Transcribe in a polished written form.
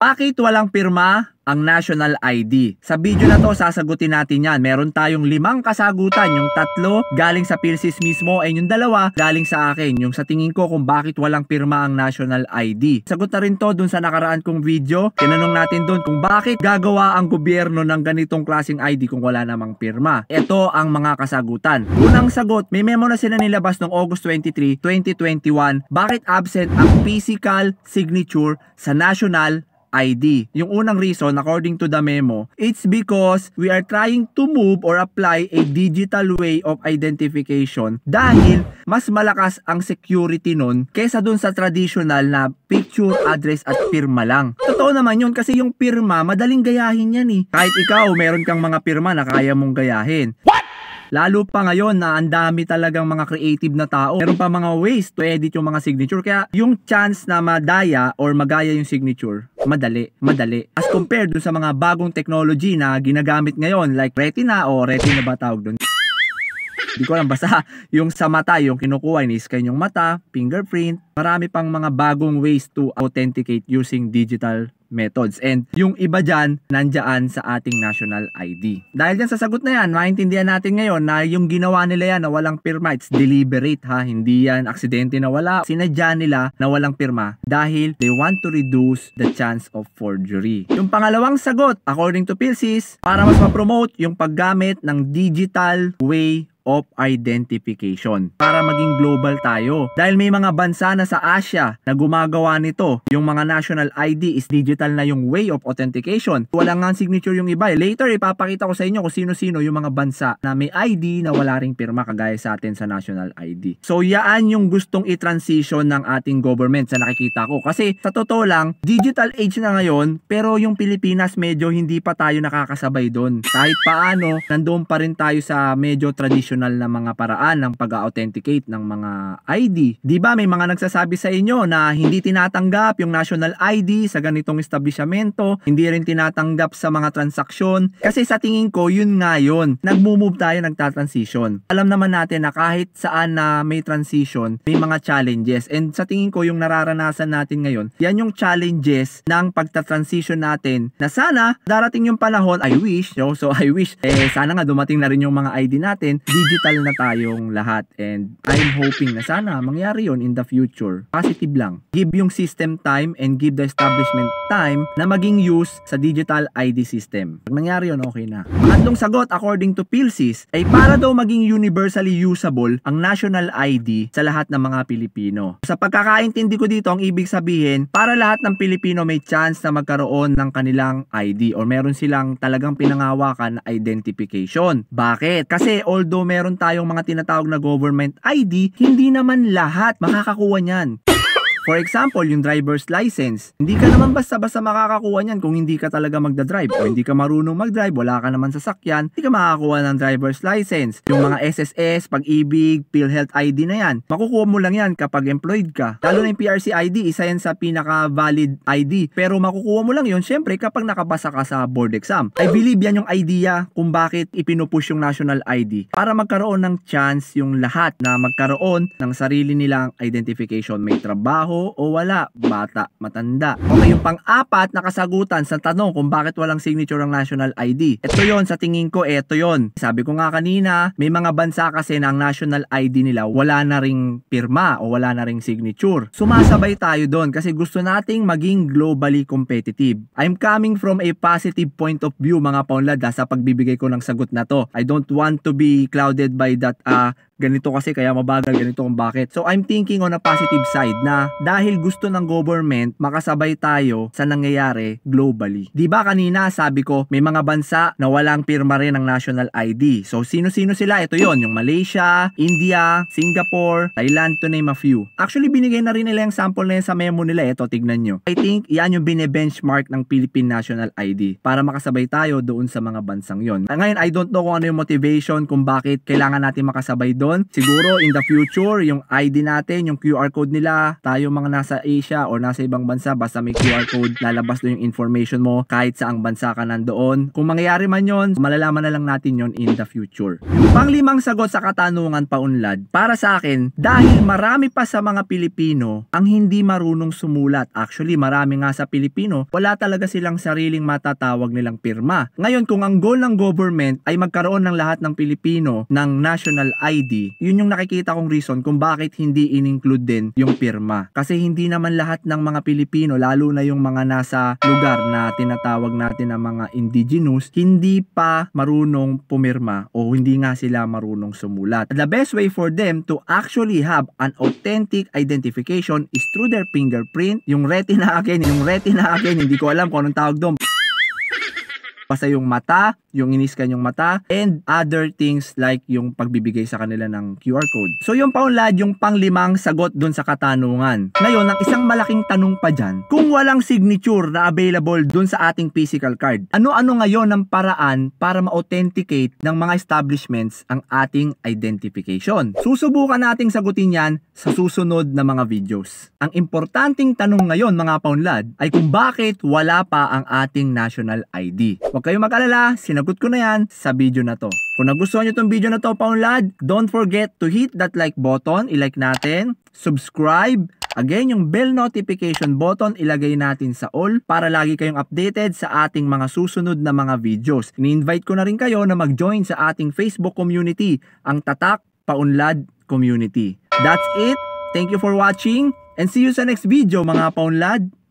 Bakit walang pirma ang national ID? Sa video na to, sasagutin natin yan. Meron tayong 5 kasagutan. Yung 3 galing sa PhilSys mismo, ay yung 2 galing sa akin. Yung sa tingin ko kung bakit walang pirma ang national ID. Sagot na rin to dun sa nakaraan kong video. Tinanong natin dun kung bakit gagawa ang gobyerno ng ganitong klaseng ID kung wala namang pirma. Ito ang mga kasagutan. Unang sagot, may memo na sila nilabas noong August 23, 2021. Bakit absent ang physical signature sa national ID? Yung unang reason, according to the memo, it's because we are trying to move or apply a digital way of identification dahil mas malakas ang security nun kesa dun sa traditional na picture, address at pirma lang. Totoo naman yun kasi yung pirma, madaling gayahin yan eh. Kahit ikaw, meron kang mga pirma na kaya mong gayahin. Lalo pa ngayon na ang dami talagang mga creative na tao. Meron pa mga ways to edit yung mga signature. Kaya yung chance na madaya or magaya yung signature, madali. As compared dun sa mga bagong technology na ginagamit ngayon like retina ba tawag dun? Hindi ko alam, basta yung sa mata, yung kinukuha, ini-scan yung mata, fingerprint. Marami pang mga bagong ways to authenticate using digital methods. And yung iba dyan, nandyan sa ating national ID. Dahil dyan sa sagot na yan, maintindihan natin ngayon na yung ginawa nila yan na walang pirma, it's deliberate ha, hindi yan aksidente na wala. Sinadya nila na walang pirma dahil they want to reduce the chance of forgery. Yung pangalawang sagot, according to PhilSys, para mas ma-promote yung paggamit ng digital way of identification para maging global tayo. Dahil may mga bansa na sa Asia na gumagawa nito. Yung mga national ID is digital na yung way of authentication. Wala nga signature yung iba. Later, ipapakita ko sa inyo kung sino-sino yung mga bansa na may ID na wala ring pirma kagaya sa atin sa national ID. So, yaan yung gustong i-transition ng ating government sa nakikita ko. Kasi, sa totoo lang, digital age na ngayon, pero yung Pilipinas medyo hindi pa tayo nakakasabay doon. Kahit paano, nandoon pa rin tayo sa medyo traditional na mga paraan ng pag-authenticate ng mga ID. Di ba may mga nagsasabi sa inyo na hindi tinatanggap yung national ID sa ganitong establishmento, hindi rin tinatanggap sa mga transaksyon. Kasi sa tingin ko, yun nga yun. Nagmo-move tayo, nagta-transition. Alam naman natin na kahit saan na may transition, may mga challenges. And sa tingin ko, yung nararanasan natin ngayon, yan yung challenges ng pagta-transition natin na sana darating yung panahon, I wish, so I wish, sana nga dumating na rin yung mga ID natin, digital na tayong lahat, and I'm hoping na sana mangyari yon in the future. Positive lang. Give yung system time and give the establishment time na maging use sa digital ID system. Pag nangyari yon, okay na. Pangatlong sagot, according to PhilSys, ay para daw maging universally usable ang national ID sa lahat ng mga Pilipino. Sa pagkakaintindi ko dito, ang ibig sabihin, para lahat ng Pilipino may chance na magkaroon ng kanilang ID or meron silang talagang pinangawakan na identification. Bakit? Kasi although meron tayong mga tinatawag na government ID, hindi naman lahat makakakuha niyan. For example, yung driver's license. Hindi ka naman basta-basta makakakuha niyan kung hindi ka talaga magdadrive o hindi ka marunong magdrive, wala ka naman sasakyan, hindi ka makakakuha ng driver's license. Yung mga SSS, Pag-ibig, PhilHealth ID na yan, makukuha mo lang yan kapag employed ka. Lalo na yung PRC ID, isa yan sa pinaka-valid ID. Pero makukuha mo lang yun, syempre, kapag nakapasa ka sa board exam. I believe yan yung idea kung bakit ipinupush yung national ID. Para magkaroon ng chance yung lahat na magkaroon ng sarili nilang identification. May trabaho o wala, bata, matanda. Okay, yung pang-apat na kasagutan sa tanong kung bakit walang signature ang national ID. Ito yon, sa tingin ko, ito yon. Sabi ko nga kanina, may mga bansa kasi na ang national ID nila wala na ring pirma o wala na ring signature. Sumasabay tayo doon kasi gusto nating maging globally competitive. I'm coming from a positive point of view, mga paunlad, sa pagbibigay ko ng sagot na to. I don't want to be clouded by that ganito kasi kaya mabagal, ganito kung bakit. So I'm thinking on a positive side na dahil gusto ng government makasabay tayo sa nangyayari globally. Di ba kanina sabi ko may mga bansa na walang pirma rin ng national ID. So sino-sino sila? Ito yon, yung Malaysia, India, Singapore, Thailand, to name a few. Actually binigay na rin nila yung sample na yun sa memo nila. Ito, tignan nyo. I think yan yung bine-benchmark ng Philippine National ID para makasabay tayo doon sa mga bansang yon. Ngayon I don't know kung ano yung motivation kung bakit kailangan natin makasabay doon. doon. Siguro in the future, yung ID natin, yung QR code nila, tayo mga nasa Asia or nasa ibang bansa, basta may QR code, lalabas doon yung information mo kahit saang bansa ka nandoon. Kung mangyayari man yon, malalaman na lang natin yon in the future. Yung panglimang sagot sa katanungan, paunlad, para sa akin, dahil marami pa sa mga Pilipino ang hindi marunong sumulat. Actually, marami nga sa Pilipino, wala talaga silang sariling matatawag nilang pirma. Ngayon, kung ang goal ng government ay magkaroon ng lahat ng Pilipino ng national ID, yun yung nakikita kong reason kung bakit hindi in-include din yung pirma. Kasi hindi naman lahat ng mga Pilipino, lalo na yung mga nasa lugar na tinatawag natin na mga indigenous, hindi pa marunong pumirma o hindi nga sila marunong sumulat. The best way for them to actually have an authentic identification is through their fingerprint. Yung retina akin, hindi ko alam kung anong tawag doon. Basta yung mata, yung iniskan yung mata, and other things like yung pagbibigay sa kanila ng QR code. So yung paunlad, yung panglimang sagot dun sa katanungan. Ngayon, ang isang malaking tanong pa dyan, kung walang signature na available dun sa ating physical card, ano-ano ngayon ang paraan para ma-authenticate ng mga establishments ang ating identification? Susubukan nating sagutin yan sa susunod na mga videos. Ang importanteng tanong ngayon mga paunlad ay kung bakit wala pa ang ating national ID. Huwag kayong mag-alala, sinagot ko na yan sa video na to. Kung nagustuhan nyo itong video na to, paunlad, don't forget to hit that like button, ilike natin, subscribe, again yung bell notification button, ilagay natin sa all para lagi kayong updated sa ating mga susunod na mga videos. Ini-invite ko na rin kayo na mag-join sa ating Facebook community, ang Tatak Paunlad Community. That's it. Thank you for watching and see you sa next video mga paunlad.